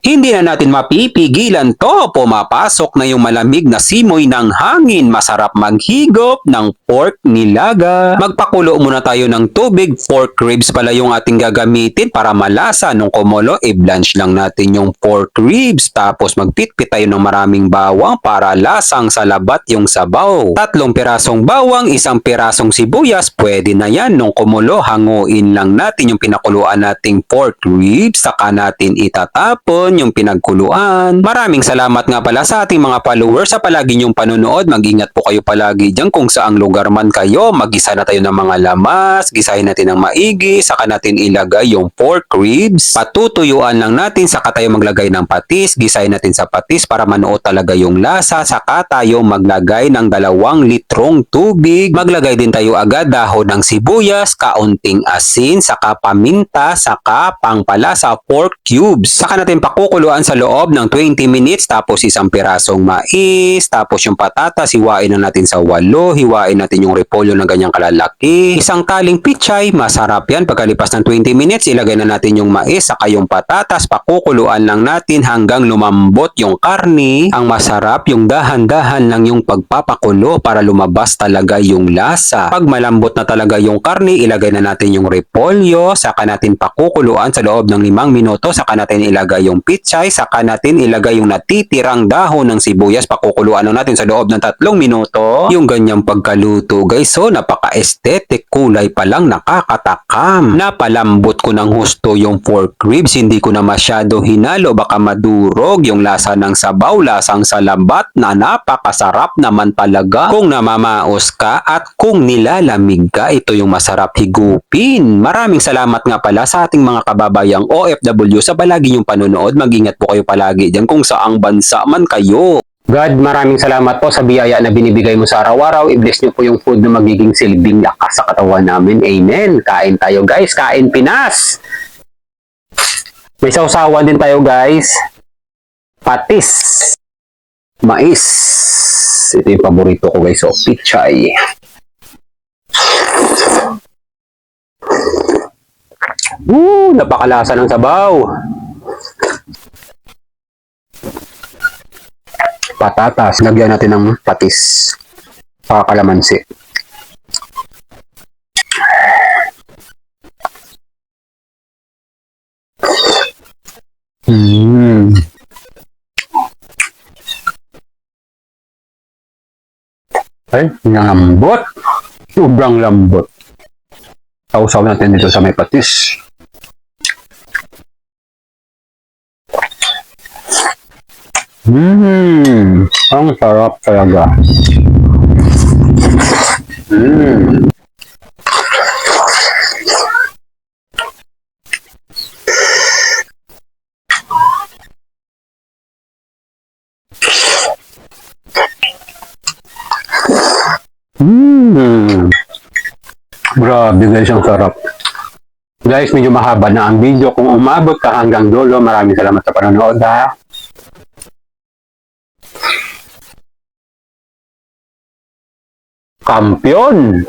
Hindi na natin mapipigilan to. Pumapasok na yung malamig na simoy ng hangin. Masarap maghigop ng pork nilaga. Magpakulo muna tayo ng tubig. Pork ribs pala yung ating gagamitin para malasa. Nung kumulo, i-blanch lang natin yung pork ribs. Tapos magpitpit tayo ng maraming bawang para lasang salabat yung sabaw. 3 pirasong bawang, 1 pirasong sibuyas. Pwede na yan. Nung kumulo, hanguin lang natin yung pinakuluan nating pork ribs. Saka natin itatapon yung pinagkuluan. Maraming salamat nga pala sa ating mga followers sa palagi niyong panonood. Mag-ingat po kayo palagi dyan kung saang lugar man kayo. Mag-gisa na tayo ng mga lamas. Gisahin natin ng maigi. Saka natin ilagay yung pork ribs. Patutuyuan lang natin. Saka tayo maglagay ng patis. Gisahin natin sa patis para manuot talaga yung lasa. Saka tayo maglagay ng 2 litrong tubig. Maglagay din tayo agad dahon ng sibuyas, kaunting asin, saka paminta, saka pangpalasa pork cubes. Saka natin pakukuluan sa loob ng 20 minutes tapos 1 pirasong mais, tapos yung patatas hiwain na natin sa 8, hiwain natin yung repolyo na ganyang kalalaki. 1 taling pichay, masarap yan. Pagkalipas ng 20 minutes, ilagay na natin yung mais saka yung patatas, pakukuluan lang natin hanggang lumambot yung karne. Ang masarap yung dahan-dahan lang yung pagpapakulo para lumabas talaga yung lasa. Pag malambot na talaga yung karne, ilagay na natin yung repolyo, saka natin pakukuluan sa loob ng 5 minuto, saka natin ilagay yung pichay, saka natin ilagay yung natitirang dahon ng sibuyas, pakukuluan na natin sa loob ng 3 minuto. Yung ganyang pagkaluto guys, so napaka-aesthetic, kulay pa lang nakakatakam. Napalambot ko ng husto yung pork ribs, hindi ko na masyado hinalo, baka madurog yung lasa ng sabaw, lasang salabat na napakasarap naman talaga. Kung namamaos ka at kung nilalamig ka, ito yung masarap higupin. Maraming salamat nga pala sa ating mga kababayang OFW sa palagi yung panonood. Mag-ingat po kayo palagi dyan kung saang bansa man kayo. God, maraming salamat po sa biyaya na binibigay mo sa araw-araw. I-bless nyo po yung food na magiging silbing lakas sa katawan namin. Amen. Kain tayo guys. Kain Pinas. May sausawan din tayo guys. Patis. Mais. Ito yung paborito ko guys. So, pichay. Napakalasa ng sabaw. Patatas, lagyan natin ng patis. Kalamansi. Ay, lambot. Sobrang lambot. Sausaw natin dito sa may patis. Ang sarap talaga. Grabe guys, ang sarap. Guys, medyo mahaba na ang video. Kung umabot ka hanggang dulo, maraming salamat sa panonood ha. Kampiyon!